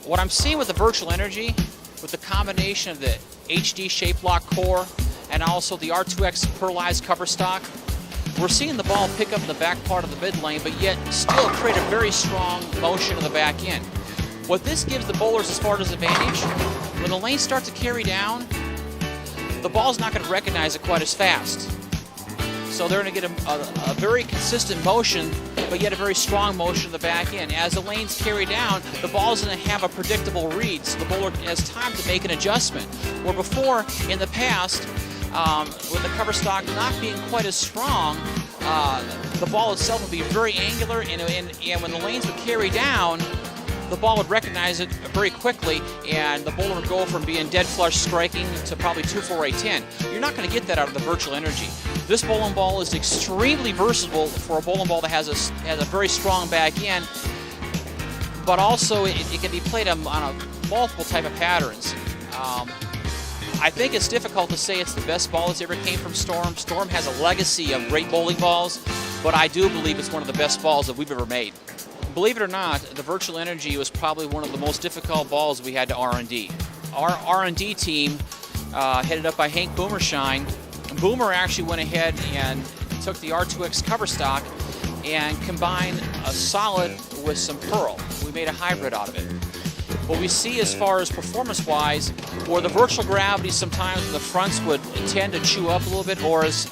What I'm seeing with the Virtual Energy, with the combination of the HD shape lock core and also the R2X pearlized cover stock, we're seeing the ball pick up in the back part of the mid lane, but yet still create a very strong motion in the back end. What this gives the bowlers as far as advantage, when the lanes start to carry down, the ball's not going to recognize it quite as fast. So they're going to get a very consistent motion, but yet a very strong motion in the back end. As the lanes carry down, the ball's going to have a predictable read, so the bowler has time to make an adjustment. Where before, in the past, with the cover stock not being quite as strong, the ball itself would be very angular, and when the lanes would carry down, the ball would recognize it very quickly, and the bowler would go from being dead flush striking to probably 2-4-8-10. You're not going to get that out of the Virtual Energy. This bowling ball is extremely versatile for a bowling ball that has a very strong back end, but also it can be played on multiple type of patterns. I think it's difficult to say it's the best ball that's ever came from Storm. Storm has a legacy of great bowling balls, but I do believe it's one of the best balls that we've ever made. Believe it or not, the Virtual Energy was probably one of the most difficult balls we had to R&D. Our R&D team, headed up by Hank Boomershine, Boomer actually went ahead and took the R2X cover stock and combined a solid with some pearl. We made a hybrid out of it. What we see as far as performance-wise, where the virtual gravity sometimes the fronts would tend to chew up a little bit, or as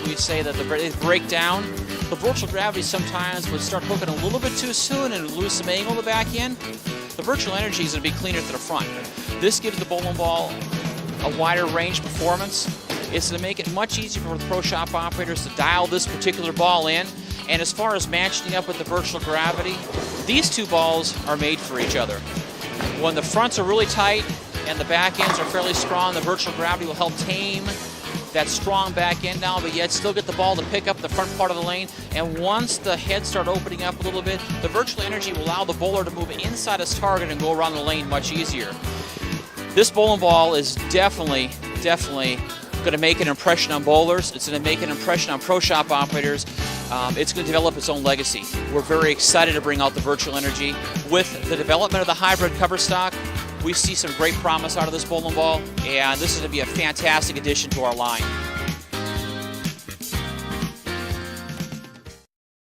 we say that they break down, the virtual gravity sometimes would start hooking a little bit too soon and lose some angle in the back end. The Virtual Energy is going to be cleaner to the front. This gives the bowling ball a wider range performance. It's going to make it much easier for the pro shop operators to dial this particular ball in. And as far as matching up with the virtual gravity, these two balls are made for each other. When the fronts are really tight and the back ends are fairly strong, the virtual gravity will help tame that strong back end down, but yet still get the ball to pick up the front part of the lane. And once the heads start opening up a little bit, the Virtual Energy will allow the bowler to move inside his target and go around the lane much easier. This bowling ball is definitely going to make an impression on bowlers. It's going to make an impression on pro shop operators. It's going to develop its own legacy. We're very excited to bring out the Virtual Energy. With the development of the hybrid cover stock, we see some great promise out of this bowling ball, and this is going to be a fantastic addition to our line.